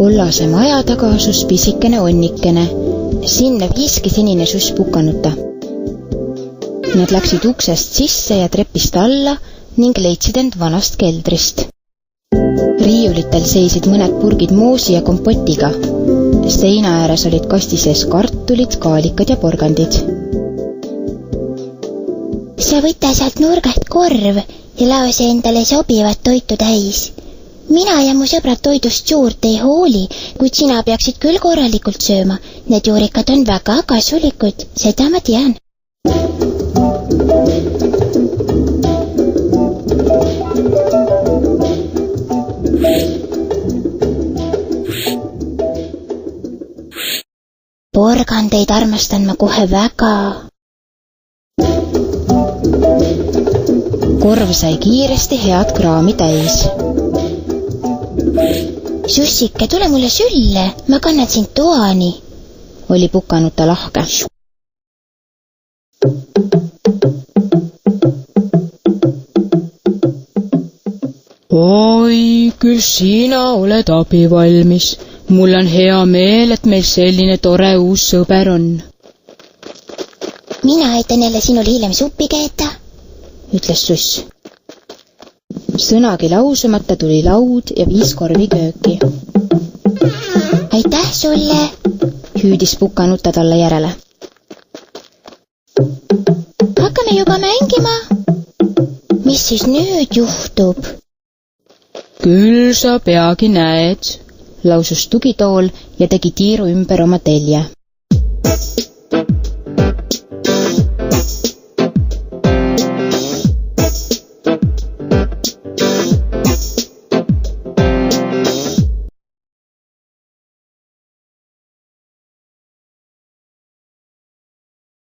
Kollase maja taga asus pisikene onnikene. Sinna viiski sinine suss Pukanuta. Nad läksid uksest sisse ja trepist alla ning leidsid end vanast keldrist. Riiulitel seisid mõned purgid moosi ja kompotiga. Seina ääres olid kasti sees kartulid, kaalikad ja porgandid. Sa võta sealt nurgast korv ja laose endale sobivat toitu täis. Mina ja mu sõbrad toidust juurde ei hooli, kuid sina peaksid küll korralikult sööma. Need juurikad on väga kasulikud, seda ma tean. Porgandeid armastan ma kohe väga. Korv sai kiiresti head kraami täis. Sussike, tule mulle sülle, ma kannan sind toani, oli Pukanuta lahke. Oi, küll sina oled abivalmis. Mul on hea meel, et meil selline tore uus sõber on. Mina aitan jälle sinul hiljem suppi keeta, ütles suss. Sõnagi lausumata tuli laud ja viis korvi kööki. Aitäh sulle, hüüdis Pukanuta talle järele. Hakkame juba mängima. Mis siis nüüd juhtub? Küll sa peagi näed, lausus tugitool ja tegi tiiru ümber oma telje.